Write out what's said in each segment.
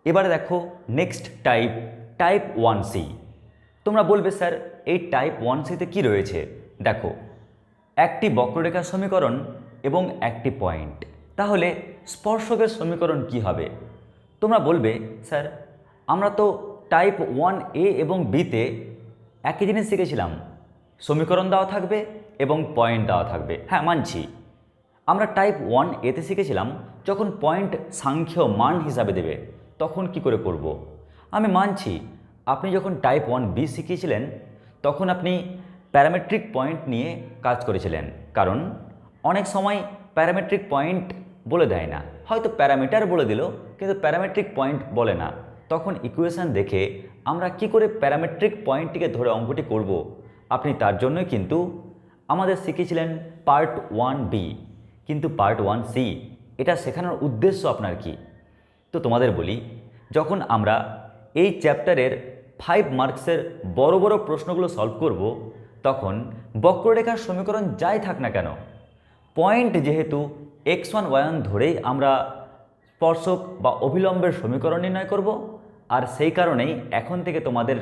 এবারে দেখো next type, type 1C। তোমরা বলবে স্যার এই টাইপ 1Cতে কি রয়েছে? দেখো, একটি বক্ররেখার সমীকরণ এবং একটি পয়েন্ট, তাহলে স্পর্শকের সমীকরণ কি হবে? তোমরা বলবে স্যার আমরা তো টাইপ 1A এবং বিতে একই জিনিস শিখেছিলাম, সমীকরণ দেওয়া থাকবে এবং পয়েন্ট দেওয়া থাকবে। হ্যাঁ, মানছি। আমরা টাইপ 1Aতে শিখেছিলাম যখন পয়েন্ট সাংখ্য মান হিসাবে দেবে তখন কি করে করব। আমি মানছি আপনি যখন টাইপ 1B শিখিয়েছিলেন তখন আপনি প্যারামেট্রিক পয়েন্ট নিয়ে কাজ করেছিলেন, কারণ অনেক সময় প্যারামেট্রিক পয়েন্ট বলে দেয় না, হয়তো প্যারামিটার বলে দিল কিন্তু প্যারামেট্রিক পয়েন্ট বলে না। তখন ইকুয়েশান দেখে আমরা কি করে প্যারামেট্রিক পয়েন্টটিকে ধরে অঙ্কটি করব, আপনি তার জন্যই কিন্তু আমাদের শিখিয়েছিলেন পার্ট 1B। কিন্তু পার্ট 1C এটা শেখানোর উদ্দেশ্য আপনার কি? তো তোমাদের বলি, যখন আমরা এই চ্যাপ্টারের 5 মার্কসের বড় বড় প্রশ্নগুলো সলভ করব, তখন বক্ররেখার সমীকরণ যাই থাক না কেন, পয়েন্ট যেহেতু x1 y1 ধরেই আমরা স্পর্শক বা অভিলম্বের সমীকরণ নির্ণয় করব। আর সেই কারণেই এখন থেকে তোমাদের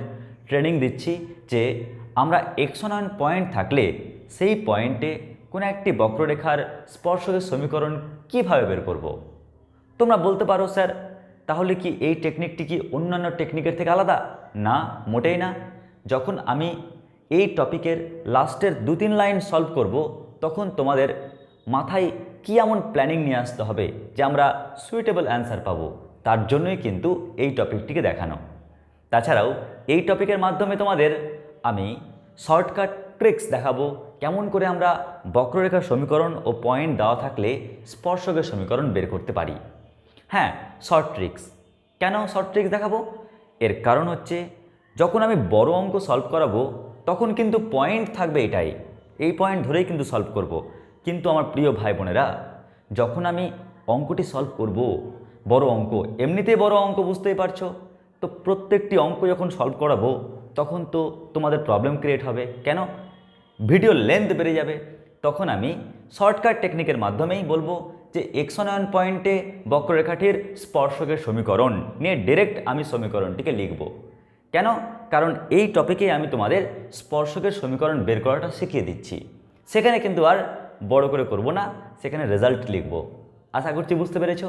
ট্রেনিং দিচ্ছি যে আমরা x1 y1 পয়েন্ট থাকলে সেই পয়েন্টে কোনো একটি বক্ররেখার স্পর্শকের সমীকরণ কিভাবে বের করব। তোমরা বলতে পারো স্যার তাহলে কি এই টেকনিকটি কি অন্যান্য টেকনিকের থেকে আলাদা? না, মোটেই না। যখন আমি এই টপিকের লাস্টের 2-3 লাইন সলভ করব তখন তোমাদের মাথায় কি এমন প্ল্যানিং নিয়ে আসতে হবে যে আমরা সুইটেবল অ্যান্সার পাবো, তার জন্যই কিন্তু এই টপিকটিকে দেখানো। তাছাড়াও এই টপিকের মাধ্যমে তোমাদের আমি শর্টকাট ট্রিক্স দেখাবো কেমন করে আমরা বক্ররেখার সমীকরণ ও পয়েন্ট দেওয়া থাকলে স্পর্শকের সমীকরণ বের করতে পারি। হ্যাঁ, শর্ট ট্রিক্স। কেন শর্ট ট্রিক্স দেখাবো? এর কারণ হচ্ছে যখন আমি বড় অঙ্ক সলভ করাবো তখন কিন্তু পয়েন্ট থাকবে এটাই, এই পয়েন্ট ধরেই কিন্তু সলভ করব। কিন্তু আমার প্রিয় ভাই বোনেরা, যখন আমি অঙ্কটি সলভ করব, বড় অঙ্ক, এমনিতেই বড় অঙ্ক বুঝতেই পারছো, তো প্রত্যেকটি অঙ্ক যখন সলভ করাবো তখন তো তোমাদের প্রবলেম ক্রিয়েট হবে। কেন? ভিডিও লেন্থ বেড়ে যাবে। তখন আমি শর্টকাট টেকনিকের মাধ্যমেই বলবো যে x1 y1 পয়েন্টে বক্ররেখাটির স্পর্শকের সমীকরণ নিয়ে ডাইরেক্ট আমি সমীকরণটিকে লিখব। কেন? কারণ এই টপিকেই আমি তোমাদের স্পর্শকের সমীকরণ বের করাটা শিখিয়ে দিচ্ছি। সেখানে কিন্তু আর বড় করে করব না, সেখানে রেজাল্ট লিখব। আশা করছি বুঝতে পেরেছ।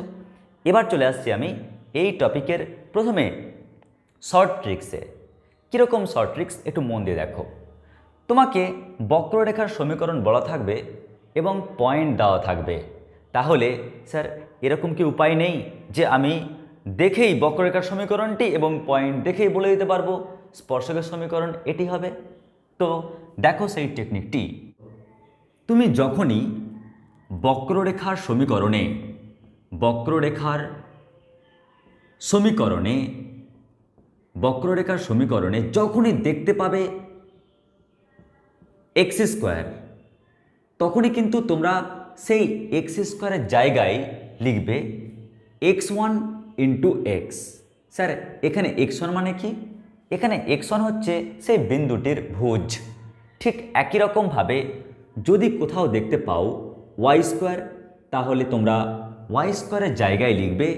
এবার চলে আসছি আমি এই টপিকের প্রথমে শর্ট ট্রিক্সে। কীরকম শর্ট ট্রিক্স একটু মন দিয়ে দেখো। তোমাকে বক্ররেখার সমীকরণ বলা থাকবে এবং পয়েন্ট দেওয়া থাকবে, তাহলে স্যার এরকম কি উপায় নেই যে আমি দেখেই বক্ররেখার সমীকরণটি এবং পয়েন্ট দেখেই বলে দিতে পারবো স্পর্শকের সমীকরণ এটি হবে? তো দেখো সেই টেকনিকটি। তুমি যখনই বক্ররেখার সমীকরণে বক্ররেখার সমীকরণে বক্ররেখার সমীকরণে যখনই দেখতে পাবে এক্স স্কোয়ার, তখনই কিন্তু তোমরা সেই এক্স স্কোয়ারের জায়গায় লিখবে x1 ইন্টু এক্স। স্যার এখানে x1 মানে কি? এখানে x1 হচ্ছে সেই বিন্দুটির ভুজ। ঠিক একই রকমভাবে যদি কোথাও দেখতে পাও ওয়াই স্কোয়ার, তাহলে তোমরা ওয়াই স্কোয়ারের জায়গায় লিখবে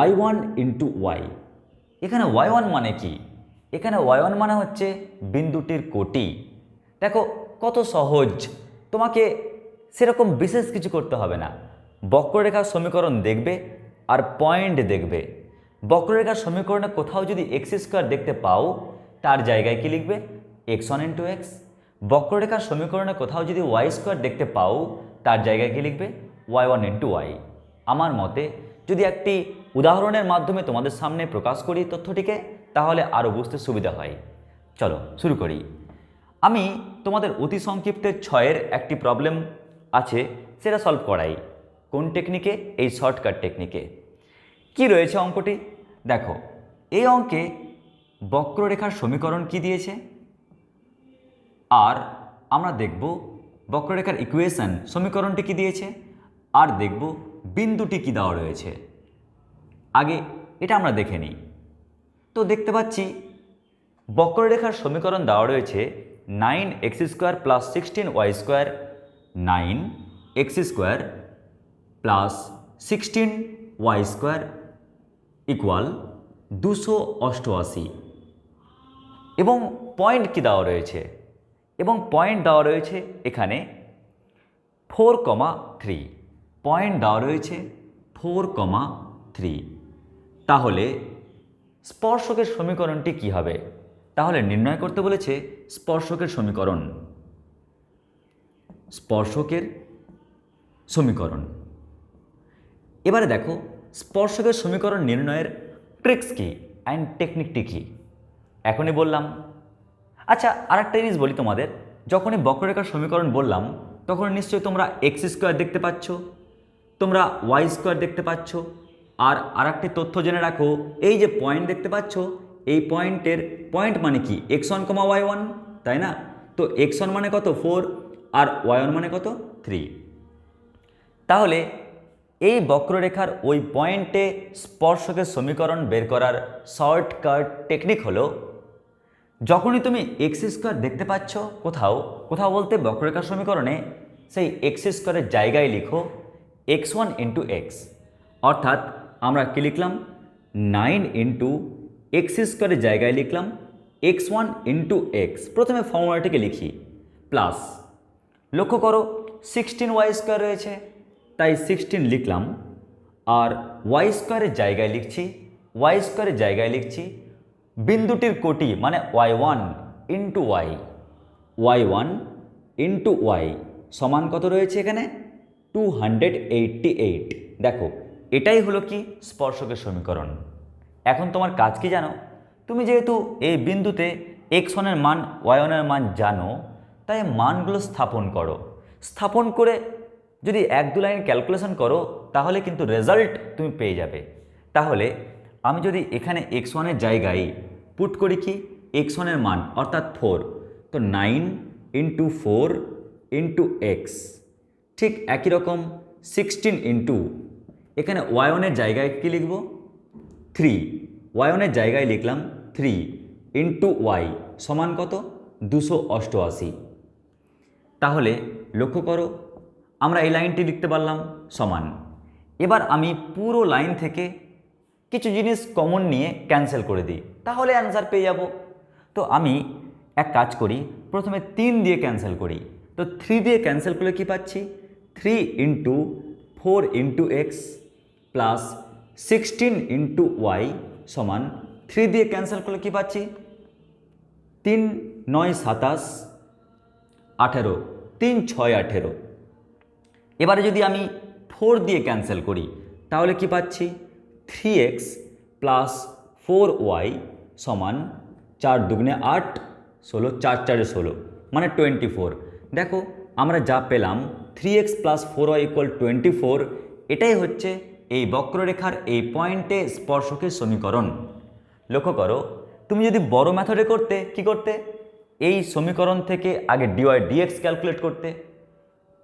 y1 ইন্টু ওয়াই। এখানে y1 মানে কি? এখানে y1 মানে হচ্ছে বিন্দুটির কোটি। দেখো কত সহজ, তোমাকে সেরকম বিশেষ কিছু করতে হবে না। বক্ররেখার সমীকরণ দেখবে আর পয়েন্ট দেখবে। বক্ররেখার সমীকরণে কোথাও যদি এক্স স্কোয়ার দেখতে পাও তার জায়গায় কি লিখবে? x1 into x. বক্ররেখার সমীকরণে কোথাও যদি ওয়াই স্কোয়ার দেখতে পাও তার জায়গায় কি লিখবে? y1 into Y. আমার মতে যদি একটি উদাহরণের মাধ্যমে তোমাদের সামনে প্রকাশ করি তথ্যটিকে, তাহলে আরও বুঝতে সুবিধা হয়। চলো শুরু করি। আমি তোমাদের অতি সংক্ষিপ্তের 6-এর একটি প্রবলেম আছে সেটা সলভ করাই। কোন টেকনিকে? এই শর্টকাট টেকনিকে। কি রয়েছে অঙ্কটি? দেখো, এই অঙ্কে বক্ররেখার সমীকরণ কি দিয়েছে, আর আমরা দেখব বক্ররেখার ইকুয়েশন সমীকরণটি কি দিয়েছে, আর দেখব বিন্দুটি কি দেওয়া রয়েছে। আগে এটা আমরা দেখে নিই। তো দেখতে পাচ্ছি বক্ররেখার সমীকরণ দেওয়া রয়েছে 9x square plus 16y square, 9x square plus 16y square equal 288 এবং পয়েন্ট কি দেওয়া রয়েছে, এবং পয়েন্ট দেওয়া রয়েছে এখানে 4,3, পয়েন্ট দেওয়া রয়েছে 4,3। তাহলে স্পর্শকের সমীকরণটি কি হবে? তাহলে নির্ণয় করতে বলেছে স্পর্শকের সমীকরণ। স্পর্শকের সমীকরণ। এবারে দেখো স্পর্শকের সমীকরণ নির্ণয়ের ট্রিক্স কি অ্যান্ড টেকনিকটি কি এখনই বললাম। আচ্ছা, আরেকটা জিনিস বলি তোমাদের, যখনই বক্ররেখার সমীকরণ বললাম তখন নিশ্চয়ই তোমরা এক্স স্কোয়ার দেখতে পাচ্ছ, তোমরা ওয়াই স্কোয়ার দেখতে পাচ্ছ, আর আরেকটি তথ্য জেনে রাখো, এই যে পয়েন্ট দেখতে পাচ্ছ, এই পয়েন্ট মানে কি x1, y1, তাই না? তো x1 মানে কত 4 আর y1 মানে কত 3। তাহলে এই বক্ররেখার ওই পয়েন্টে স্পর্শকের সমীকরণ বের করার শর্টকাট টেকনিক হলো, যখনই তুমি এক্স স্কোয়ার দেখতে পাচ্ছ কোথাও কোথাও বলতে বক্ররেখার সমীকরণে, সেই এক্স স্কোয়ারের জায়গায় লিখো x1 ইন্টু এক্স, অর্থাৎ আমরা কি লিখলাম 9 ইন্টু এক্স স্কোয়ারের জায়গায় লিখলাম x1 ইন্টু এক্স। প্রথমে ফর্মুলাটিকে লিখি প্লাস, লক্ষ্য করো 16y স্কোয়ার রয়েছে তাই 16 লিখলাম, আর ওয়াই স্কোয়ারের জায়গায় লিখছি বিন্দুটির কোটি মানে y1 into y1 into y সমান কত রয়েছে এখানে 288। দেখো এটাই হলো কি স্পর্শকের সমীকরণ। এখন তোমার কাজ কি জানো? তুমি যেহেতু এই বিন্দুতে x1 এর মান y1 এর মান জানো, তাই মানগুলো স্থাপন করো। স্থাপন করে যদি 1-2 লাইন ক্যালকুলেশন করো তাহলে কিন্তু রেজাল্ট তুমি পেয়ে যাবে। তাহলে আমি যদি এখানে x1 এর জায়গায় পুট করি কি x1 এর মান অর্থাৎ 4, তো 9 ইন্টু 4 ইন্টু এক্স, ঠিক একই রকম 16 ইন্টু এখানে y1 এর জায়গায় কি লিখব 3, y1 এর জায়গায় লিখলাম 3 ইন্টু y সমান কত 288। তাহলে লক্ষ্য করো আমরা এই লাইনটি লিখতে পারলাম সমান। এবার আমি পুরো লাইন থেকে কিছু জিনিস কমন নিয়ে ক্যান্সেল করে দিই, তাহলে অ্যান্সার পেয়ে যাব। তো আমি এক কাজ করি, প্রথমে 3 দিয়ে ক্যান্সেল করি। তো 3 দিয়ে ক্যান্সেল করলে কি পাচ্ছি 3 into 4 into x plus 16 into y সমান 3 দিয়ে ক্যান্সেল করলে কি পাচ্ছি 3 9 27 18, 3 6 18। এবারে যদি আমি 4 দিয়ে ক্যান্সেল করি তাহলে কি পাচ্ছি 3x প্লাস 4y সমান 4 দুগুণে 8 16, 4 4 16 মানে 24। দেখো আমরা যা পেলাম 3x প্লাস 4y ইকুয়াল 24, এটাই হচ্ছে এই বক্ররেখার এই পয়েন্টে স্পর্শকের সমীকরণ। লক্ষ্য করো তুমি যদি বড় মেথডে করতে কি করতে, এই সমীকরণ থেকে আগে dy dx ক্যালকুলেট করতে,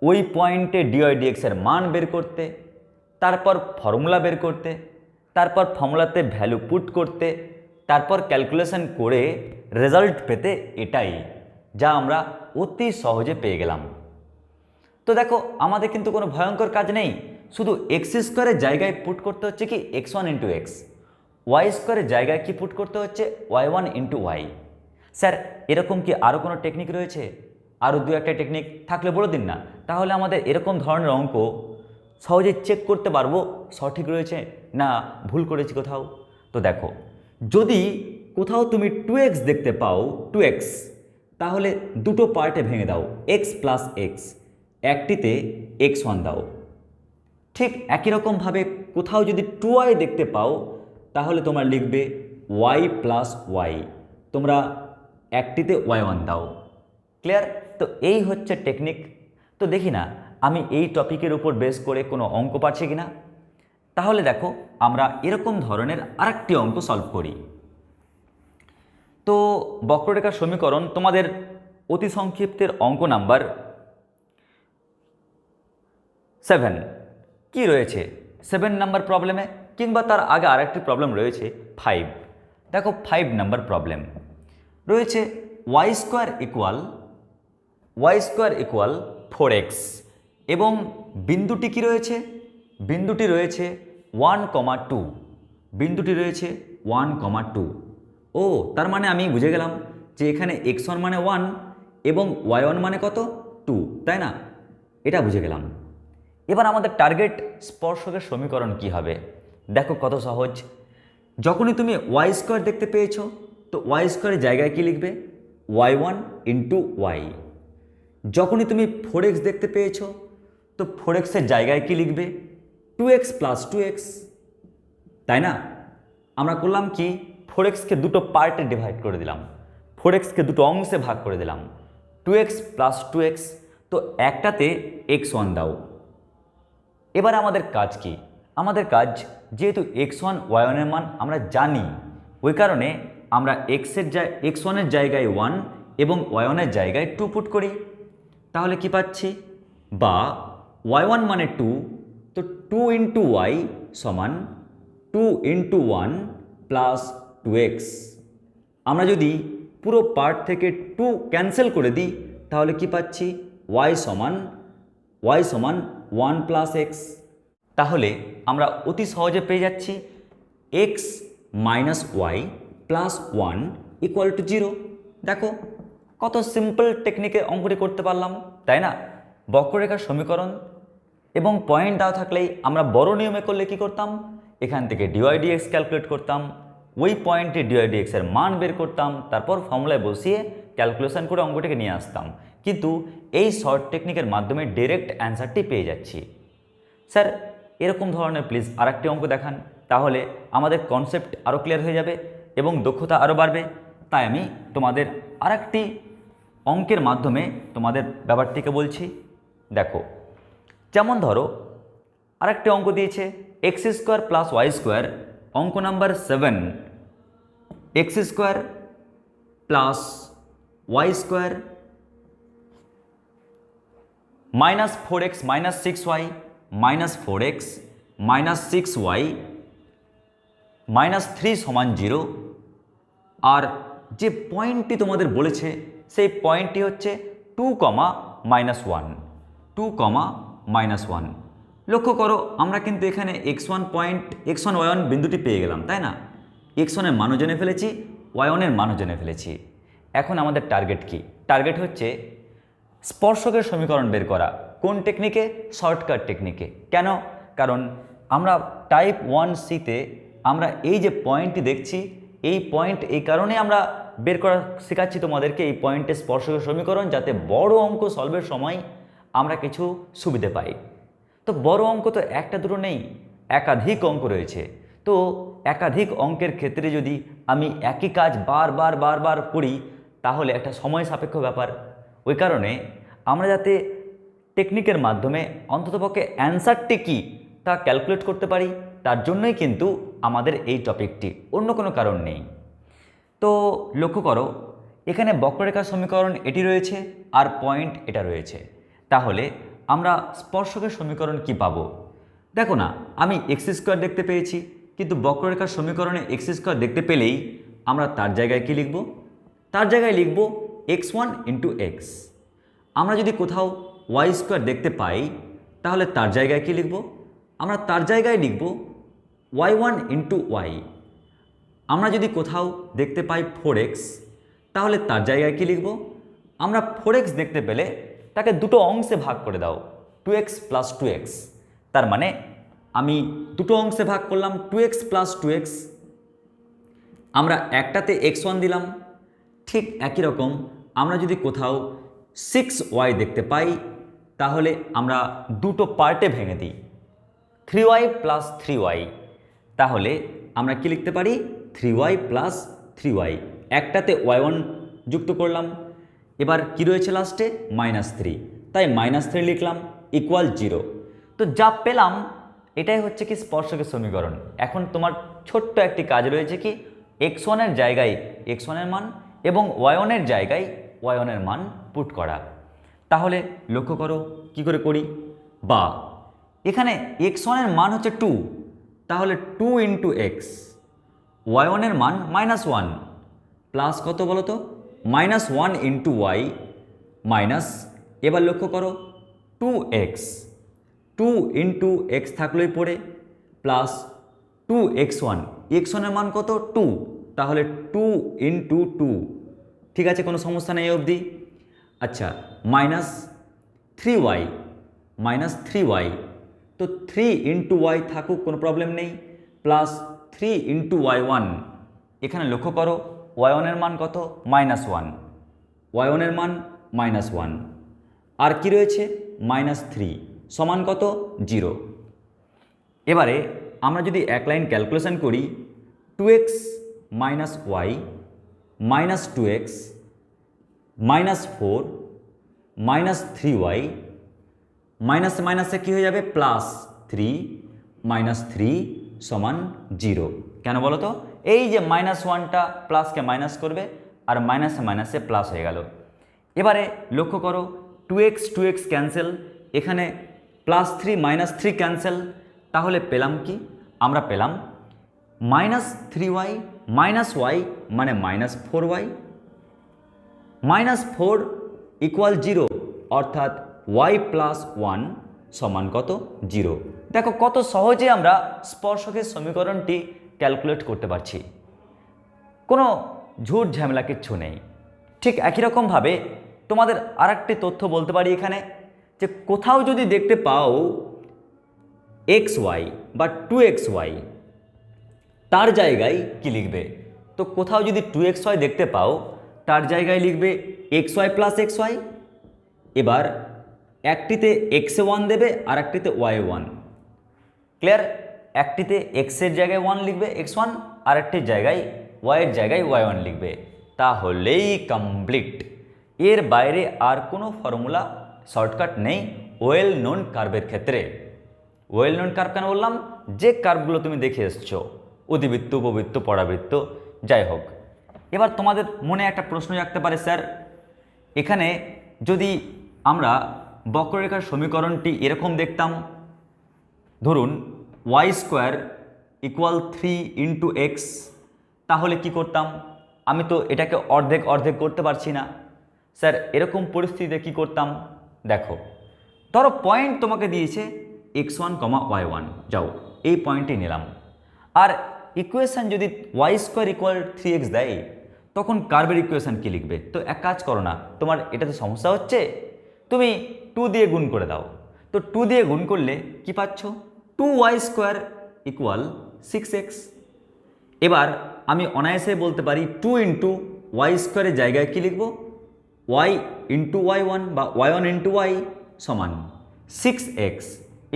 ওই পয়েন্টে dy dx এর মান বের করতে, তারপর ফর্মুলা বের করতে, তারপর ফর্মুলাতে ভ্যালু পুট করতে, তারপর ক্যালকুলেশন করে রেজাল্ট পেতে। এটাই যা আমরা অতি সহজে পেয়ে গেলাম। তো দেখো আমাদের কিন্তু কোনো ভয়ঙ্কর কাজ নেই, শুধু এক্স স্কোয়ারের জায়গায় পুট করতে হচ্ছে কি x1 ইন্টু এক্স, ওয়াই স্কোয়ারের জায়গায় কি পুট করতে হচ্ছে y1 ইন্টু ওয়াই। স্যার এরকম কি আরও কোনো টেকনিক রয়েছে? আরও 2-1টা টেকনিক থাকলে বলে দিন না, তাহলে আমাদের এরকম ধরনের অঙ্ক সহজে চেক করতে পারবো সঠিক রয়েছে না ভুল করেছি কোথাও। তো দেখো যদি কোথাও তুমি 2x দেখতে পাও 2x, তাহলে দুটো পার্টে ভেঙে দাও x প্লাস এক্স, একটিতে x1 দাও। ঠিক একই রকমভাবে কোথাও যদি 2y দেখতে পাও তাহলে তোমরা লিখবে y প্লাস ওয়াই, তোমরা একটিতে y1 দাও। ক্লিয়ার? তো এই হচ্ছে টেকনিক। তো দেখি না আমি এই টপিকের উপর বেস করে কোনো অঙ্ক পারছি কিনা। তাহলে দেখো আমরা এরকম ধরনের আরেকটি অঙ্ক সলভ করি। তো বক্ররেখার সমীকরণ তোমাদের অতি সংক্ষিপ্তের অঙ্ক নাম্বার 7 কি রয়েছে 7 নাম্বার প্রবলেমে, কিংবা তার আগে আরেকটি প্রবলেম রয়েছে 5। দেখো 5 নাম্বার প্রবলেম রয়েছে y স্কোয়ার ইকুয়াল 4x এবং বিন্দুটি কি রয়েছে, বিন্দুটি রয়েছে 1, 2, বিন্দুটি রয়েছে 1,2। ও তার মানে আমি বুঝে গেলাম যে এখানে x1 মানে 1 এবং y1 মানে কত 2, তাই না? এটা বুঝে গেলাম। এবার আমাদের টার্গেট স্পর্শকের সমীকরণ কি হবে? দেখো কত সহজ। যখনই তুমি ওয়াই স্কোয়ার দেখতে পেয়েছো তো ওয়াই স্কোয়ারের জায়গায় কি লিখবে? y1 into Y. যখনই তুমি 4x দেখতে পেয়েছো তো 4xের জায়গায় কি লিখবে? 2x প্লাস 2x, তাই না? আমরা করলাম কি, 4xকে দুটো পার্টে ডিভাইড করে দিলাম, 4xকে দুটো অংশে ভাগ করে দিলাম। 2x প্লাস 2x, তো একটাতে x1 দাও। এবার আমাদের কাজ কি? আমাদের কাজ, যেহেতু x1 y1 এর মান আমরা জানি, ওই কারণে আমরা x1 এর জায়গায় 1 এবং y1 এর জায়গায় 2 পুট করি। তাহলে কি পাচ্ছি? বা y1 মানে 2, তো 2 ইন্টু ওয়াই সমান 2 ইন্টু 1 প্লাস 2x। আমরা যদি পুরো পার্ট থেকে 2 ক্যান্সেল করে দিই তাহলে কি পাচ্ছি? y সমান 1 প্লাস x। তাহলে আমরা অতি সহজে পেয়ে যাচ্ছি x minus y plus 1 equal to 0। দেখো কত সিম্পল টেকনিকে অঙ্কটি করতে পারলাম, তাই না? বক্ররেখার সমীকরণ এবং পয়েন্ট দেওয়া থাকলেই আমরা বড় নিয়মে করলে কি করতাম? এখান থেকে ডিওয়াই ডিএক্স ক্যালকুলেট করতাম, ওই পয়েন্টে ডিওয়াই ডিএক্স এর মান বের করতাম, তারপর ফর্মুলায় বসিয়ে ক্যালকুলেশন করে অঙ্কটিকে নিয়ে আসতাম। কিন্তু এই শর্ট টেকনিকের মাধ্যমে ডাইরেক্ট অ্যান্সারটি পেয়ে যাচ্ছি। স্যার এরকম ধরনের প্লিজ আরেকটি অঙ্ক দেখান, তাহলে আমাদের কনসেপ্ট আরও ক্লিয়ার হয়ে যাবে এবং দক্ষতা আরও বাড়বে। তাই আমি তোমাদের আরেকটি অঙ্কের মাধ্যমে তোমাদের ব্যাপারটিকে বলছি। দেখো, যেমন ধরো আরেকটি অঙ্ক দিয়েছে x square plus y square, অঙ্ক number 7। X square plus y square minus 4x minus 6y minus 4x minus 6y minus 3 সমান 0। আর যে পয়েন্টটি তোমাদের বলেছে সেই পয়েন্টটি হচ্ছে 2, -1, 2, -1। লক্ষ্য করো আমরা কিন্তু এখানে x1 y1 বিন্দুটি পেয়ে গেলাম, তাই না? x1 এর মানও জেনে ফেলেছি, y1 এর মানও জেনে ফেলেছি। এখন আমাদের টার্গেট কি? টার্গেট হচ্ছে স্পর্শকের সমীকরণ বের করা। কোন টেকনিকে? শর্টকাট টেকনিকে। কেন? কারণ আমরা টাইপ 1C-তে আমরা এই যে পয়েন্টটি দেখছি, এই পয়েন্ট এই কারণে আমরা বের করা শেখাচ্ছি তোমাদেরকে, এই পয়েন্টে স্পর্শকের সমীকরণ, যাতে বড় অঙ্ক সলভের সময় আমরা কিছু সুবিধে পাই। তো বড় অঙ্ক তো একটা দুটো নেই, একাধিক অঙ্ক রয়েছে। তো একাধিক অঙ্কের ক্ষেত্রে যদি আমি একই কাজ বারবার করি তাহলে একটা সময় সাপেক্ষ ব্যাপার। ওই কারণে আমরা যাতে টেকনিকের মাধ্যমে অন্ততপক্ষে অ্যান্সারটি কী তা ক্যালকুলেট করতে পারি, তার জন্যই কিন্তু আমাদের এই টপিকটি, অন্য কোনো কারণ নেই। তো লক্ষ্য করো এখানে বক্ররেখার সমীকরণ এটি রয়েছে আর পয়েন্ট এটা রয়েছে। তাহলে আমরা স্পর্শকের সমীকরণ কি পাবো? দেখো না, আমি এক্স স্কোয়ার দেখতে পেয়েছি, কিন্তু বক্ররেখার সমীকরণে এক্স স্কোয়ার দেখতে পেলেই আমরা তার জায়গায় কি লিখব? তার জায়গায় লিখব x1 ইন্টু এক্স। আমরা যদি কোথাও ওয়াই স্কোয়ার দেখতে পাই তাহলে তার জায়গায় কি লিখব? আমরা তার জায়গায় লিখব y1 ইন্টু ওয়াই। আমরা যদি কোথাও দেখতে পাই 4x তাহলে তার জায়গায় কি লিখব? আমরা 4x দেখতে পেলে তাকে দুটো অংশে ভাগ করে দাও, 2x প্লাস 2x। তার মানে আমি দুটো অংশে ভাগ করলাম 2x প্লাস 2x। আমরা একটাতে x1 দিলাম। ঠিক একই রকম আমরা যদি কোথাও 6y দেখতে পাই তাহলে আমরা দুটো পার্টে ভেঙে দিই, 3y প্লাস 3y। তাহলে আমরা কি লিখতে পারি? 3y plus 3y। একটাতে y1 যুক্ত করলাম, এবার কি রয়েছে লাস্টে? -3, তাই -3 লিখলাম ইকুয়াল 0। তো যা পেলাম এটাই হচ্ছে কি স্পর্শকের সমীকরণ। এখন তোমার ছোট্ট একটি কাজ রয়েছে কি, x1 এর জায়গায় x1 এর মান এবং y1 এর জায়গায় y1 এর মান পুট করা। তাহলে লক্ষ্য করো কি করে করি। বা এখানে x1 এর মান হচ্ছে 2, তাহলে 2 ইন্টু এক্স। y1 এর মান -1 প্লাস কত বলো তো? -1 ইন্টু ওয়াই মাইনাস, এবার লক্ষ্য করো 2x, 2 ইন্টু এক্স থাকলোই পড়ে, প্লাস 2x1, x1 এর মান কত 2, তাহলে 2 ইন্টু 2, ঠিক আছে, কোনো সমস্যা নেই অবধি। আচ্ছা, মাইনাস 3y, তো 3 ইন্টু ওয়াই থাকুক, কোনো প্রবলেম নেই, প্লাস 3 ইন্টু y1, এখানে লক্ষ্য করো y1 এর মান কত -1, y1 এর মান -1, আর কি রয়েছে -3 সমান কত 0। এবারে আমরা যদি এক লাইন ক্যালকুলেশন করি, 2x minus Y minus 2x -4 -3y, মাইনাসে মাইনাসে কী হয়ে যাবে +3 -3 সমান 0। কেন বলো তো, এই যে -1টা প্লাসকে মাইনাস করবে আর মাইনাসে মাইনাসে প্লাস হয়ে গেল। এবারে লক্ষ্য করো 2x ক্যান্সেল, এখানে +3 -3 ক্যান্সেল, তাহলে পেলাম কি, আমরা পেলাম -3y -y মানে -4y, -4 ইকুয়াল 0, অর্থাৎ y প্লাস 1 সমান কত 0। দেখো কত সহজে আমরা স্পর্শকের সমীকরণটি ক্যালকুলেট করতে পারছি, কোনো ঝুট ঝামেলা কিচ্ছু নেই। ঠিক একই রকমভাবে তোমাদের আরেকটি তথ্য বলতে পারি এখানে, যে কোথাও যদি দেখতে পাও xy বা 2xy, তার জায়গায় কি লিখবে, তো কোথাও যদি 2xy দেখতে পাও তার জায়গায় লিখবে xy প্লাস xy। এবার একটিতে x-এ 1 দেবে আর একটিতে y-এ 1, ক্লিয়ার, একটিতে x-এর জায়গায় 1 লিখবে x1, আর একটির জায়গায় y-এর জায়গায় y1 লিখবে, তাহলেই কমপ্লিট। এর বাইরে আর কোনো ফর্মুলা শর্টকাট নেই ওয়েল নোন কার্ভের ক্ষেত্রে। ওয়েল নোন কার্ভ কেন বললাম, যে কার্ভগুলো তুমি দেখে এসছো, অধিবৃত্ত উপবৃত্ত পরাবৃত্ত যাই হোক। এবার তোমাদের মনে একটা প্রশ্ন জাগতে পারে, স্যার এখানে যদি আমরা বক্ররেখার সমীকরণটি এরকম দেখতাম, ধরুন y² ইকুয়াল 3 ইন্টু এক্স, তাহলে কি করতাম, আমি তো এটাকে অর্ধেক অর্ধেক করতে পারছি না, স্যার এরকম পরিস্থিতিতে কি করতাম, দেখো ধরো পয়েন্ট তোমাকে দিয়েছে x1, y1, যাও এই পয়েন্টটি নিলাম, আর ইকুয়েশান যদি y² ইকুয়াল 3x দেয়, তখন কার্ভের ইকুয়েশান কি লিখবে, তো এক কাজ করো না, তোমার এটাতে সমস্যা হচ্ছে, তুমি 2 দিয়ে গুণ করে দাও, তো 2 দিয়ে গুণ করলে কি পাচ্ছ 2y² ইকুয়াল 6x। এবার আমি অনায়াসে বলতে পারি 2 ইন্টু y² জায়গায় কি লিখব, y ইন্টু y1 বা y1 ইন্টু y সমান 6x।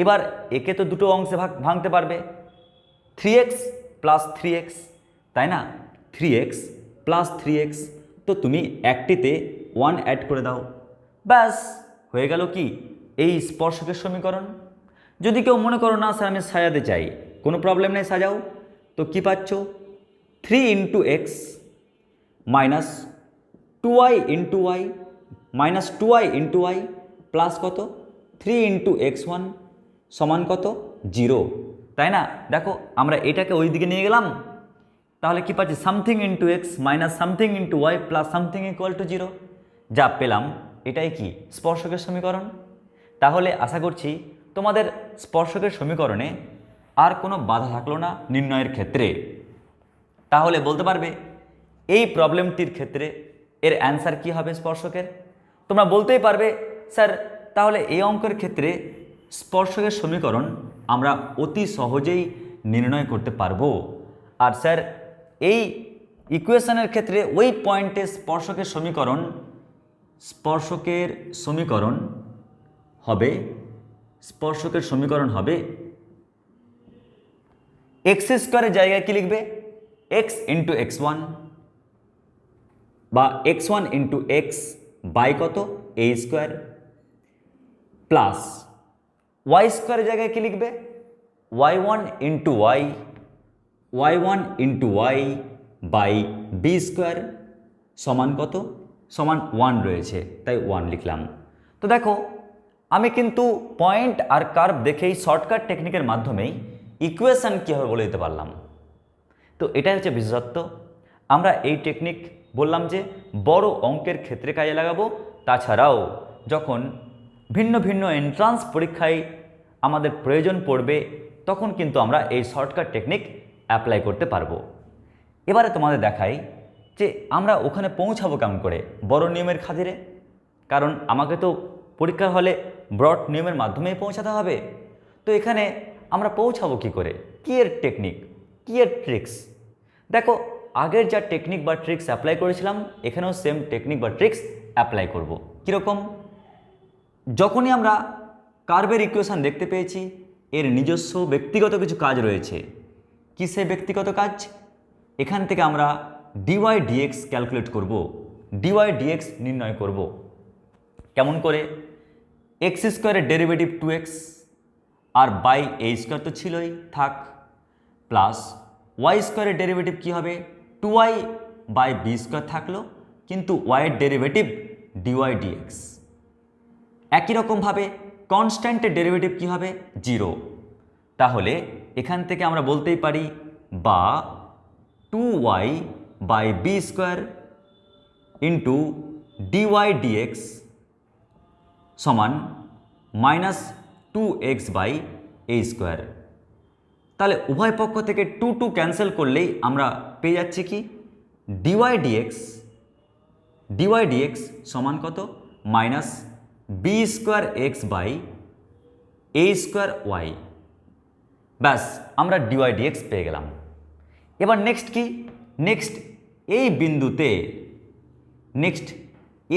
এবার একে তো দুটো অংশে ভাঙতে পারবে, 3x প্লাস 3x, তাই না, 3x প্লাস 3x, তো তুমি একটিতে 1 অ্যাড করে দাও, ব্যাস হয়ে গেল কি এই স্পর্শকের সমীকরণ। যদি কেউ মনে করো না স্যার আমি সাজাতে চাই, কোনো প্রবলেম নেই, সাজাও, তো কি পাচ্ছ 3 into x minus 2y into y minus 2y into y plus কত 3 ইন্টু x1 সমান কত 0, তাই না। দেখো আমরা এটাকে ওই দিকে নিয়ে গেলাম, তাহলে কি পাচ্ছি something into x minus something into y plus something equal to 0, যা পেলাম এটাই কি স্পর্শকের সমীকরণ। তাহলে আশা করছি তোমাদের স্পর্শকের সমীকরণে আর কোনো বাধা থাকলো না নির্ণয়ের ক্ষেত্রে। তাহলে বলতে পারবে এই প্রবলেমটির ক্ষেত্রে এর অ্যান্সার কি হবে স্পর্শকের। তোমরা বলতেই পারবে স্যার তাহলে এই অঙ্কের ক্ষেত্রে স্পর্শকের সমীকরণ আমরা অতি সহজেই নির্ণয় করতে পারবো, আর স্যার এই ইকুয়েশনের ক্ষেত্রে ওই পয়েন্টে স্পর্শকের সমীকরণ হবে x² জায়গায় কি লিখবে x ইন্টু x1 বা x1 ইন্টু এক্স বাই কত a² প্লাস y² জায়গায় কি লিখবে y1 into y y1 into y by b² সমান কত সমান 1 রয়েছে, তাই 1 লিখলাম। তো দেখো আমি কিন্তু পয়েন্ট আর কার্ভ দেখেই শর্টকাট টেকনিকের মাধ্যমেই ইকুয়েশান কীভাবে বলে দিতে পারলাম। তো এটাই হচ্ছে বিশেষত্ব। আমরা এই টেকনিক বললাম যে বড় অঙ্কের ক্ষেত্রে কাজে লাগাবো, তাছাড়াও যখন ভিন্ন ভিন্ন এন্ট্রান্স পরীক্ষায় আমাদের প্রয়োজন পড়বে তখন কিন্তু আমরা এই শর্টকাট টেকনিক অ্যাপ্লাই করতে পারবো। এবারে তোমাদের দেখাই যে আমরা ওখানে পৌঁছাবো কেমন করে বড় নিয়মের খাতিরে, কারণ আমাকে তো পরীক্ষার হলে ব্রড নিয়মের মাধ্যমেই পৌঁছাতে হবে। তো এখানে আমরা পৌঁছাবো কী করে, কী এর টেকনিক, কী এর ট্রিক্স। দেখো আগের যা টেকনিক বা ট্রিক্স অ্যাপ্লাই করেছিলাম এখানেও সেম টেকনিক বা ট্রিক্স অ্যাপ্লাই করব। কীরকম, যখনই আমরা কার্ভের ইকুয়েশন দেখতে পেয়েছি এর নিজস্ব ব্যক্তিগত কিছু কাজ রয়েছে। কী সে ব্যক্তিগত কাজ, এখান থেকে আমরা ডিওয়াই ডিএক্স ক্যালকুলেট করব, ডিওয়াই ডিএক্স নির্ণয় করব। কেমন করে, এক্স স্কোয়ারের ডেরিভেটিভ 2x আর বাই এ স্কোয়ার তো ছিলই থাক, প্লাস ওয়াই স্কোয়ারের ডেরিভেটিভ কী হবে 2y বাই বি স্কোয়ার থাকলো, কিন্তু ওয়াইয়ের ডেরিভেটিভ ডিওয়াই ডিএক্স। একই রকমভাবে কনস্ট্যান্টের ডেরিভেটিভ কী হবে 0। তাহলে এখান থেকে আমরা বলতেই পারি বা 2y by B square into dy dx সমান minus 2x by A square. তাহলে উভয় পক্ষ থেকে 2 ক্যান্সেল করলেই আমরা পেয়ে যাচ্ছি কি ডিওয়াই ডিএক্স সমান কত minus B square x by A square y. ব্যাস আমরা ডিওয়াই ডিএক্স পেয়ে গেলাম। এবার নেক্সট কি, নেক্সট এই বিন্দুতে, নেক্সট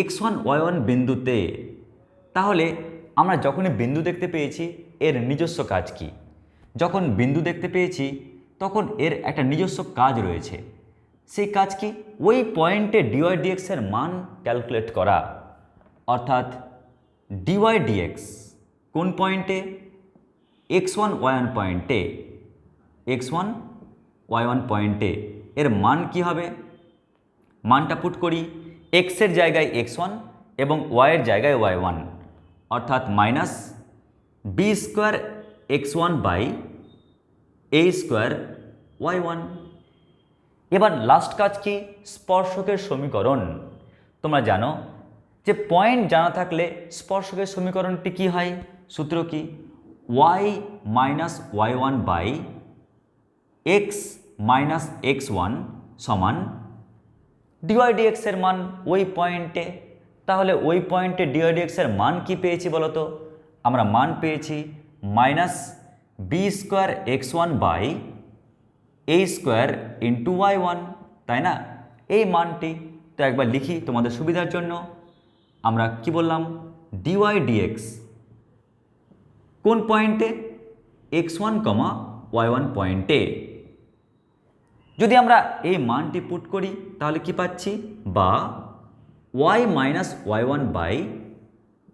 x1 y1 বিন্দুতে, তাহলে আমরা যখনই বিন্দু দেখতে পেয়েছি এর নিজস্ব কাজ কি, যখন বিন্দু দেখতে পেয়েছি তখন এর একটা নিজস্ব কাজ রয়েছে। সেই কাজ কি, ওই পয়েন্টে ডিওয়াই ডিএক্সের মান ক্যালকুলেট করা, অর্থাৎ ডিওয়াই ডিএক্স কোন পয়েন্টে x1 y1 পয়েন্টে, x1 y1 পয়েন্টে এর মান কি হবে, মানটা পুট করি এক্সের জায়গায় x1 এবং ওয়াইয়ের জায়গায় y1, অর্থাৎ minus B square x1 by A square y1। এবার লাস্ট কাজ কি, স্পর্শকের সমীকরণ। তোমরা জানো যে পয়েন্ট জানা থাকলে স্পর্শকের সমীকরণটি কি হয়, সূত্র কি y minus y1 by x minus x1 সমান ডিওয়াই ডিএক্স এর মান ওই পয়েন্টে। তাহলে ওই পয়েন্টে ডিওয়াই ডিএক্স এর মান কি পেয়েছি বলো তো, আমরা মান পেয়েছি minus B square x1 by A square into y1, তাই না, এই মানটি। তো একবার লিখি তোমাদের সুবিধার জন্য, আমরা কি বললাম ডিওয়াই ডিএক্স কোন পয়েন্টে x1, y1 পয়েন্টে। যদি আমরা এই মানটি পুট করি তাহলে কি পাচ্ছি, বা y minus y1 by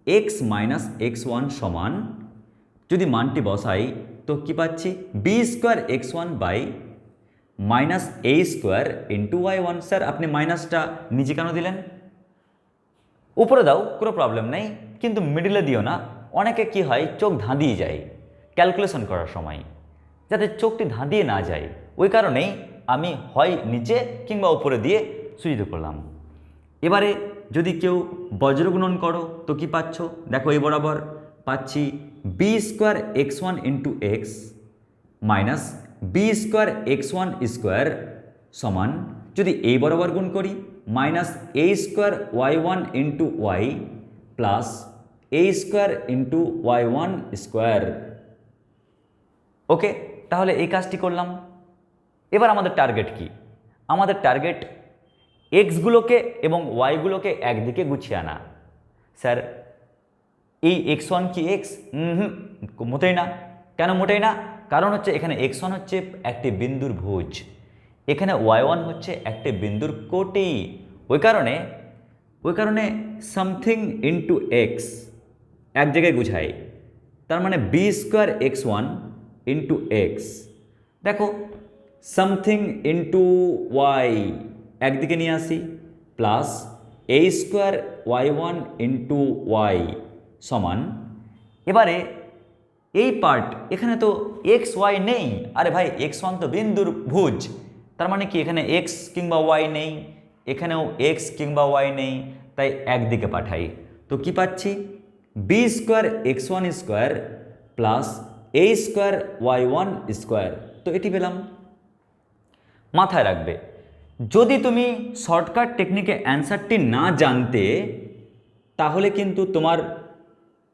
x minus x1 সমান, যদি মানটি বসাই তো কি পাচ্ছি B square x1 by minus A square into y1। Sir আপনি মাইনাসটা নিচে কেন দিলেন, উপরে দাও কোনো প্রবলেম নেই, কিন্তু মিডিলে দিও না। অনেকে কি হয় চোখ ধাঁধিয়ে যায় ক্যালকুলেশন করার সময়, যাতে চোখটি ধাঁধিয়ে না যায় ওই কারণেই আমি হয় নিচে কিংবা উপরে দিয়ে সূচিত করলাম। এবারে যদি কেউ বজ্রগুণন করো তো কি পাচ্ছ, দেখো এই বরাবর পাচ্ছি B square x1 into x minus B square x1 square সমান, যদি এই বরাবর গুণ করি মাইনাস এ square y1 into y plus এ square into y1 square. Okay, তাহলে এই কাজটি করলাম। এবার আমাদের টার্গেট কি, আমাদের টার্গেট এক্সগুলোকে এবং ওয়াইগুলোকে একদিকে গুছিয়ে আনা। স্যার এই x1 কি এক্স, মোটেই না। কেন মোটেই না, কারণ হচ্ছে এখানে x1 হচ্ছে একটি বিন্দুর ভুজ, এখানে y1 হচ্ছে একটি বিন্দুর কোটি। ওই কারণে সামথিং ইন্টু এক্স এক জায়গায় গুছায়, তার মানে b square x1 into x. দেখো সামথিং ইন্টু ওয়াই একদিকে নিয়ে আসি প্লাস এ স্কোয়ার y1 ইন্টু ওয়াই সমান, এবারে এই পার্ট এখানে তো এক্স ওয়াই নেই, আরে ভাই x1 তো বিন্দুর ভুজ, তার মানে কি এখানে এক্স কিংবা ওয়াই নেই, এখানেও এক্স কিংবা ওয়াই নেই, তাই একদিকে পাঠাই। তো কি পাচ্ছি B square x1 square plus এ স্কোয়ার y1 স্কোয়ার, তো এটি পেলাম। মাথায় রাখবে, যদি তুমি শর্টকাট টেকনিকে অ্যান্সারটি না জানতে, তাহলে কিন্তু তোমার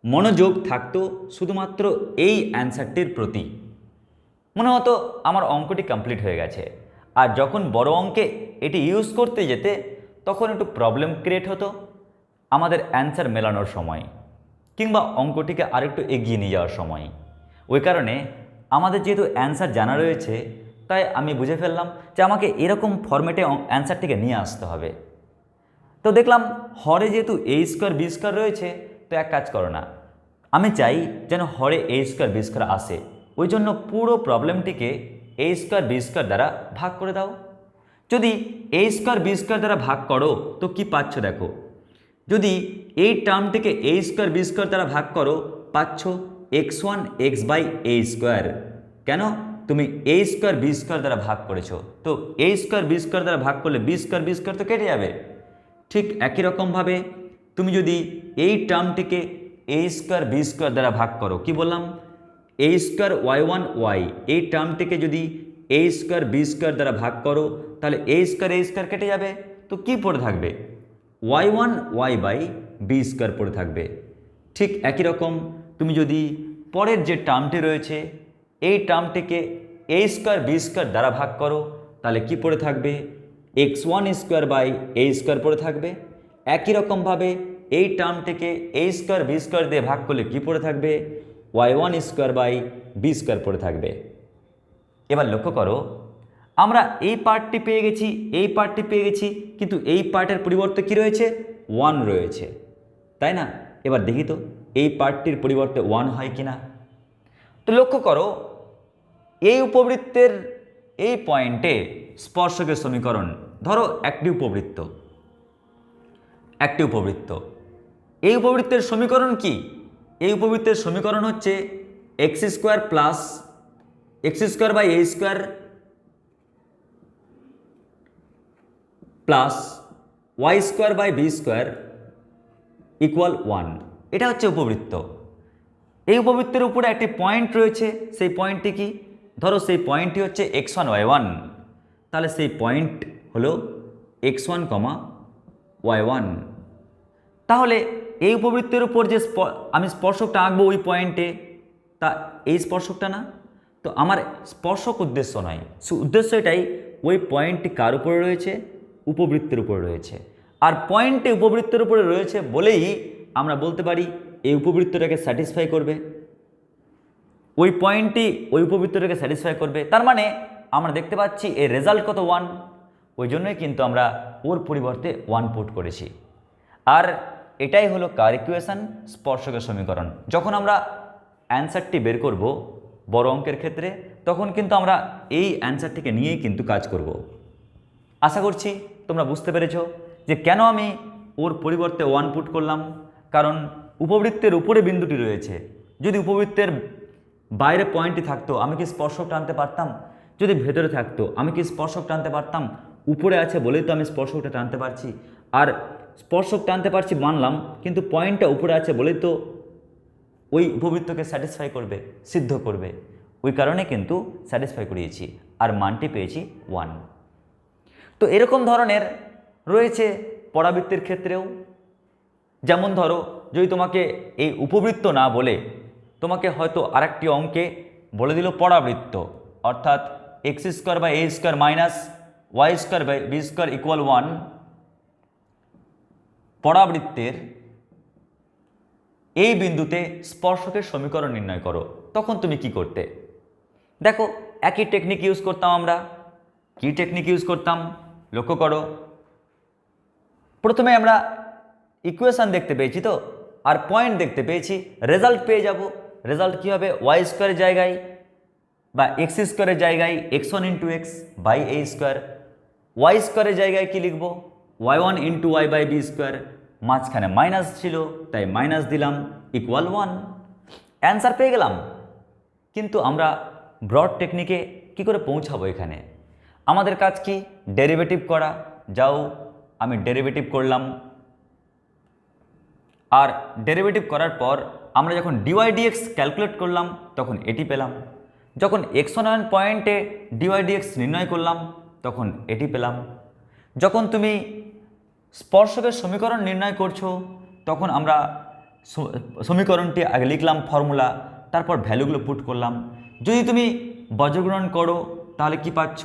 মনোযোগ থাকতো শুধুমাত্র এই অ্যান্সারটির প্রতি। মনে হতো আমার অঙ্কটি কমপ্লিট হয়ে গেছে, আর যখন বড় অঙ্কে এটি ইউজ করতে যেতে তখন একটু প্রবলেম ক্রিয়েট হতো আমাদের অ্যান্সার মেলানোর সময়, কিংবা অঙ্কটিকে আরেকটু এগিয়ে নিয়ে যাওয়ার সময়। ওই কারণে আমাদের যেহেতু অ্যান্সার জানা রয়েছে, তাই আমি বুঝে ফেললাম যে আমাকে এরকম ফরম্যাটে অ্যান্সারটিকে নিয়ে আসতে হবে। তো দেখলাম হরে যেহেতু এ স্কোয়ার বি স্কোয়ার রয়েছে, তো এক কাজ করো না, আমি চাই যেন হরে এ স্কোয়ার বি স্কোয়ার আসে, ওই জন্য পুরো প্রবলেমটিকে এ স্কোয়ার বি স্কোয়ার দ্বারা ভাগ করে দাও। যদি এ স্কোয়ার বি স্কোয়ার দ্বারা ভাগ করো তো কি পাচ্ছ দেখো, যদি এই টার্মটিকে এ স্কোয়ার বি স্কোয়ার দ্বারা ভাগ করো পাচ্ছ x1 x by A square. কেন? তুমি এ স্কোয়ার বি স্কোয়ার দ্বারা ভাগ করেছো, তো এ স্কোয়ার বি স্কোয়ার দ্বারা ভাগ করলে বি স্কোয়ার তো কেটে যাবে। ঠিক একই রকমভাবে তুমি যদি এই টার্মটিকে এ স্কোয়ার বি স্কোয়ার দ্বারা ভাগ করো, কি বললাম, এ স্কোয়ার y1 y, এই টার্মটিকে যদি এ স্কোয়ার বি স্কোয়ার দ্বারা ভাগ করো তাহলে এ স্কোয়ার কেটে যাবে, তো কি পড়ে থাকবে, y1 y by B square পড়ে থাকবে। ঠিক একই রকম তুমি যদি পরের যে টার্মটি রয়েছে এই টার্মটিকে এ স্কোয়ার বি স্কোয়ার দ্বারা ভাগ করো তাহলে কি পড়ে থাকবে, x1 square by A square পড়ে থাকবে। একই রকমভাবে এই টার্মটিকে এ স্কোয়ার বি স্কোয়ার দিয়ে ভাগ করলে কি পড়ে থাকবে, y1 square by B square পড়ে থাকবে। এবার লক্ষ্য করো, আমরা এই পার্টটি পেয়ে গেছি, এই পার্টটি পেয়ে গেছি, কিন্তু এই পার্টের পরিবর্তে কি রয়েছে, 1 রয়েছে, তাই না? এবার দেখি তো এই পার্টটির পরিবর্তে 1 হয় কি না। তো লক্ষ্য করো, এই উপবৃত্তের এই পয়েন্টে স্পর্শকের সমীকরণ, ধরো একটি উপবৃত্ত, এই উপবৃত্তের সমীকরণ কি? এই উপবৃত্তের সমীকরণ হচ্ছে x square plus x square by A square plus y square by B square equal 1। এটা হচ্ছে উপবৃত্ত। এই উপবৃত্তের উপরে একটি পয়েন্ট রয়েছে, সেই পয়েন্টটি কি, ধরো সেই পয়েন্টটি হচ্ছে x1 y1, তাহলে সেই পয়েন্ট হলো x1 y1। তাহলে এই উপবৃত্তের উপর যে আমি স্পর্শকটা আঁকবো ওই পয়েন্টে, তা এই স্পর্শকটা না, তো আমার স্পর্শক উদ্দেশ্য নয়, উদ্দেশ্য এটাই ওই পয়েন্টটি কার উপরে রয়েছে, উপবৃত্তের উপরে রয়েছে। আর পয়েন্টটি উপবৃত্তের উপরে রয়েছে বলেই আমরা বলতে পারি এই উপবৃত্তটাকে স্যাটিসফাই করবে, ওই পয়েন্টটি ওই উপবৃত্তটাকে স্যাটিসফাই করবে। তার মানে আমরা দেখতে পাচ্ছি এর রেজাল্ট কত, 1, ওই জন্যই কিন্তু আমরা ওর পরিবর্তে 1 পুট করেছি। আর এটাই হলো কার ইকুয়েশন, স্পর্শকের সমীকরণ। যখন আমরা অ্যান্সারটি বের করব বড় অঙ্কের ক্ষেত্রে, তখন কিন্তু আমরা এই অ্যান্সারটিকে নিয়েই কিন্তু কাজ করব। আশা করছি তোমরা বুঝতে পেরেছো যে কেন আমি ওর পরিবর্তে 1 পুট করলাম। কারণ উপবৃত্তের উপরে বিন্দুটি রয়েছে, যদি উপবৃত্তের বাইরে পয়েন্টটি থাকতো আমি কি স্পর্শক টানতে পারতাম, যদি ভেতরে থাকতো আমি কি স্পর্শক টানতে পারতাম, উপরে আছে বলেই তো আমি স্পর্শকটা টানতে পারছি। আর স্পর্শক টানতে পারছি মানলাম, কিন্তু পয়েন্টটা উপরে আছে বলেই তো ওই উপবৃত্তকে স্যাটিসফাই করবে, সিদ্ধ করবে, ওই কারণে কিন্তু স্যাটিসফাই করিয়েছি আর মানটি পেয়েছি 1। তো এরকম ধরনের রয়েছে পরাবৃত্তের ক্ষেত্রেও। যেমন ধরো, যদি তোমাকে এই উপবৃত্ত না বলে তোমাকে হয়তো আরেকটি অঙ্কে বলে দিল পরাবৃত্ত, অর্থাৎ x square by A square minus y square by B square equal 1, পরাবৃত্তের এই বিন্দুতে স্পর্শকের সমীকরণ নির্ণয় করো, তখন তুমি কি করতে? দেখো, একই টেকনিক ইউজ করতাম আমরা। কি টেকনিক ইউজ করতাম লক্ষ্য করো, প্রথমে আমরা ইকুয়েশন দেখতে পেয়েছি তো, আর পয়েন্ট দেখতে পেয়েছি, রেজাল্ট পেয়ে যাব। রেজাল্ট কী হবে, ওয়াই স্কোয়ারের জায়গায় বা এক্স স্কোয়ারের জায়গায় x1 into x by A square, y স্কোয়ারের জায়গায় কী লিখব, y1 into y by B square, মাঝখানে মাইনাস ছিল তাই মাইনাস দিলাম ইকুয়াল 1, অ্যান্সার পেয়ে গেলাম। কিন্তু আমরা ব্রড টেকনিকে কি করে পৌঁছাবো এখানে? আমাদের কাজ কি, ডেরিভেটিভ করা। যাও, আমি ডেরিভেটিভ করলাম, আর ডেরিভেটিভ করার পর আমরা যখন ডিওয়াই ডিএক্স ক্যালকুলেট করলাম তখন এটি পেলাম। যখন x1 পয়েন্টে ডিওয়াই ডিএক্স নির্ণয় করলাম তখন এটি পেলাম। যখন তুমি স্পর্শকের সমীকরণ নির্ণয় করছো তখন আমরা সমীকরণটি আগে লিখলাম ফর্মুলা, তারপর ভ্যালুগুলো পুট করলাম। যদি তুমি বজ্রগ্রহণ করো তাহলে কি পাচ্ছ,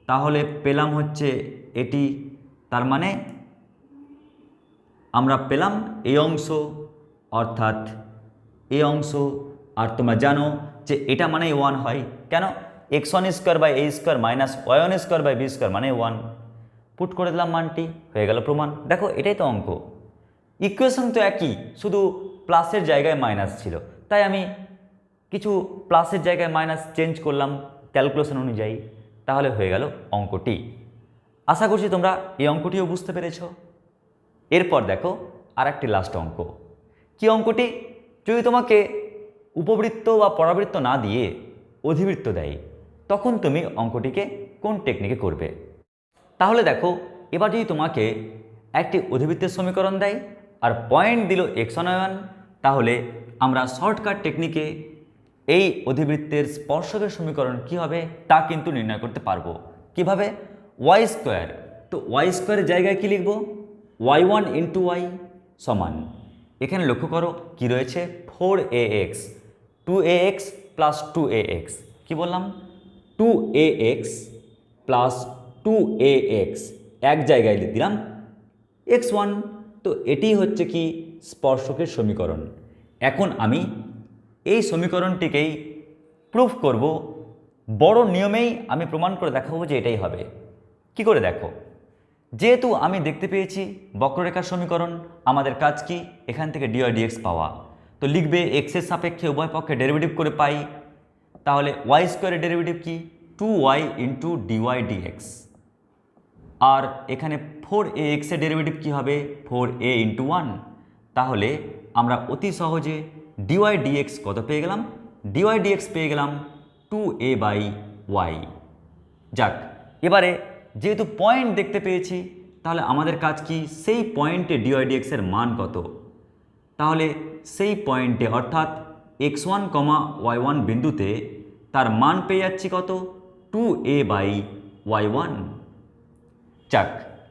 তাহলে পেলাম হচ্ছে এটি। তার মানে আমরা পেলাম এই অংশ, অর্থাৎ এই অংশ। আর তোমরা জানো যে এটা মানে 1 হয়, কেন? x1² / a² - y1² / b² মানে 1। পুট করে দিলাম মানটি, হয়ে গেল প্রমাণ। দেখো এটাই তো অঙ্ক, ইকুয়েশন তো একই, শুধু প্লাসের জায়গায় মাইনাস ছিল, তাই আমি কিছু প্লাসের জায়গায় মাইনাস চেঞ্জ করলাম ক্যালকুলেশন অনুযায়ী, তাহলে হয়ে গেল অঙ্কটি। আশা করছি তোমরা এই অঙ্কটিও বুঝতে পেরেছ। এরপর দেখো আর একটি লাস্ট অঙ্ক। কি অঙ্কটি? যদি তোমাকে উপবৃত্ত বা পরাবৃত্ত না দিয়ে অধিবৃত্ত দেয়, তখন তুমি অঙ্কটিকে কোন টেকনিকে করবে? তাহলে দেখো, এবার যদি তোমাকে একটি অধিবৃত্তের সমীকরণ দেয় আর পয়েন্ট দিল x1 y1, তাহলে আমরা শর্টকাট টেকনিকে এই অধিবৃত্তের স্পর্শকের সমীকরণ কি হবে তা কিন্তু নির্ণয় করতে পারবো। কিভাবে? y²। তো y² জায়গায় কি লিখব? y1 × y সমান, এখানে লক্ষ্য করো কি রয়েছে, 4ax, 2ax + 2ax। কি বললাম? 2ax + 2ax এক জায়গায় দিলাম x1। তো এটি হচ্ছে কি স্পর্শকের সমীকরণ। এখন আমি এই সমীকরণটিকেই প্রুফ করব, বড় নিয়মেই আমি প্রমাণ করে দেখাবো যে এটাই হবে। কি করে? দেখো, যেহেতু আমি দেখতে পেয়েছি বক্ররেখার সমীকরণ, আমাদের কাজ কি এখান থেকে dy dx পাওয়া। তো লিখবে এক্সের সাপেক্ষে উভয় পক্ষে ডেরিভেটিভ করে পাই, তাহলে y² এর ডেরিভেটিভ কি? 2y × dy dx। আর এখানে 4ax এর ডেরিভেটিভ কি হবে? 4a × 1। তাহলে আমরা অতি সহজে dy dx কত পেয়ে গেলাম? dy dx পেয়ে গেলাম 2a/y। যাক, এবারে যেহেতু পয়েন্ট দেখতে পেয়েছি, তাহলে আমাদের কাজ কি? সেই পয়েন্টে dy dx এর মান কত? তাহলে সেই পয়েন্টে অর্থাৎ x1, y1 বিন্দুতে তার মান পেয়ে যাচ্ছি কত? 2a/y1। যাক,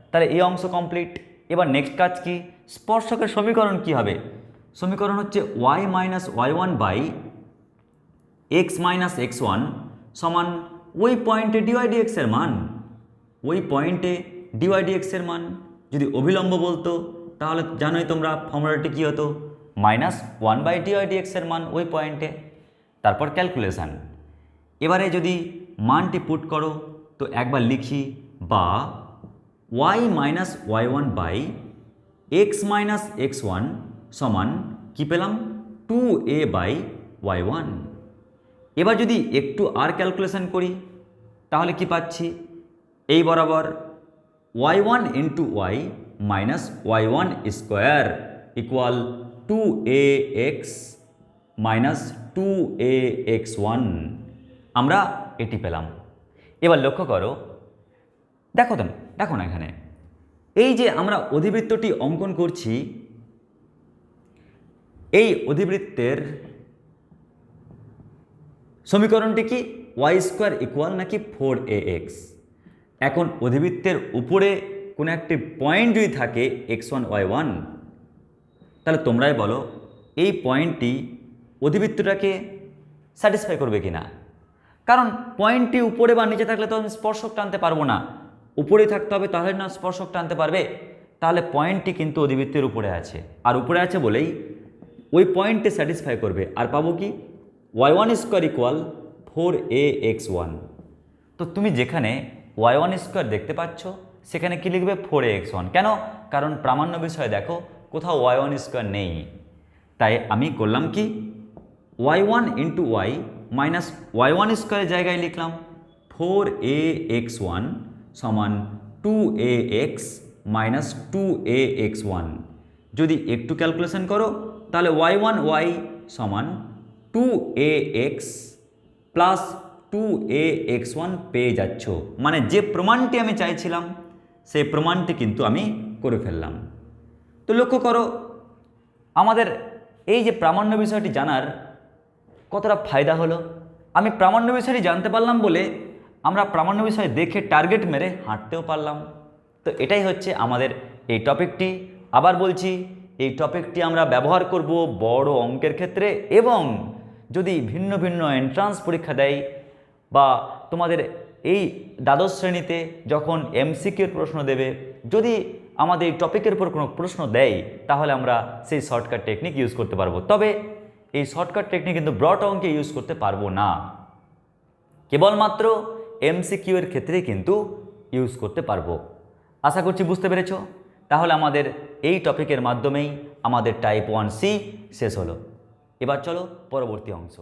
তাহলে এই অংশ কমপ্লিট। এবার নেক্সট কাজ কি? স্পর্শকের সমীকরণ কি হবে? সমীকরণ হচ্ছে y - y1/x - x1 সমান ওই পয়েন্টে dy dx এর মান, ওই পয়েন্টে dy dx এর মান। যদি অভিলম্ব বলতো তাহলে জানোই তোমরা ফর্মুলাটি কী হতো? -1/dy dx এর মান ওই পয়েন্টে। তারপর ক্যালকুলেশান। এবারে যদি মানটি পুট করো তো একবার লিখি, বা y - y1/x - x1 সমান কি পেলাম? 2a/y1। এবার যদি একটু আর ক্যালকুলেশন করি তাহলে কি পাচ্ছি? এই বরাবর y1 × y - y1² = 2ax - 2ax1। আমরা এটি পেলাম। এবার লক্ষ্য করো, দেখো না এখানে এই যে আমরা অধিবৃত্তটি অঙ্কন করছি, এই অধিবৃত্তের সমীকরণটি কি? y² নাকি 4ax। এখন অধিবৃত্তের উপরে কোনো একটি পয়েন্ট যদি থাকে x1 y1, তাহলে তোমরাই বলো এই পয়েন্টটি অধিবৃত্তটাকে স্যাটিসফাই করবে কিনা। কারণ পয়েন্টটি উপরে বা নিচে থাকলে তো আমি স্পর্শক টানতে পারবো না, উপরেই থাকতে হবে, তাহলে না স্পর্শক টানতে পারবে। তাহলে পয়েন্টটি কিন্তু অধিবৃত্তের উপরে আছে, আর উপরে আছে বলেই ওই পয়েন্টে স্যাটিসফাই করবে। আর পাবো কি? y1² = 4ax1। তো তুমি যেখানে y1² দেখতে পাচ্ছ সেখানে কি লিখবে? 4ax1। কেন? কারণ প্রামাণ্য বিষয়ে দেখো কোথাও y1² নেই। তাই আমি করলাম কি? y1 × y - y1² জায়গায় লিখলাম 4ax1 সমান 2ax - 2ax1। যদি একটু ক্যালকুলেশন করো তাহলে y1y সমান 2ax + 2ax1 পেয়ে যাচ্ছ। মানে যে প্রমাণটি আমি চাইছিলাম সেই প্রমাণটি কিন্তু আমি করে ফেললাম। তো লক্ষ্য করো আমাদের এই যে প্রামাণ্য বিষয়টি জানার কতটা ফায়দা হলো। আমি প্রামাণ্য বিষয়টি জানতে পারলাম বলে আমরা প্রামাণ্য বিষয় দেখে টার্গেট মেরে হাঁটতেও পারলাম। তো এটাই হচ্ছে আমাদের এই টপিকটি। আবার বলছি, এই টপিকটি আমরা ব্যবহার করব বড় অঙ্কের ক্ষেত্রে, এবং যদি ভিন্ন ভিন্ন এন্ট্রান্স পরীক্ষা দেয় বা তোমাদের এই দ্বাদশ শ্রেণীতে যখন এমসিকিউর প্রশ্ন দেবে, যদি আমাদের এই টপিকের উপর কোনো প্রশ্ন দেয়, তাহলে আমরা সেই শর্টকাট টেকনিক ইউজ করতে পারবো। তবে এই শর্টকাট টেকনিক কিন্তু ব্রড অঙ্কে ইউজ করতে পারবো না, কেবলমাত্র এমসিকিউ এর ক্ষেত্রেই কিন্তু ইউজ করতে পারবো। আশা করছি বুঝতে পেরেছ। তাহলে আমাদের এই টপিকের মাধ্যমেই আমাদের টাইপ 1C শেষ হলো। এবার চলো পরবর্তী অংশ।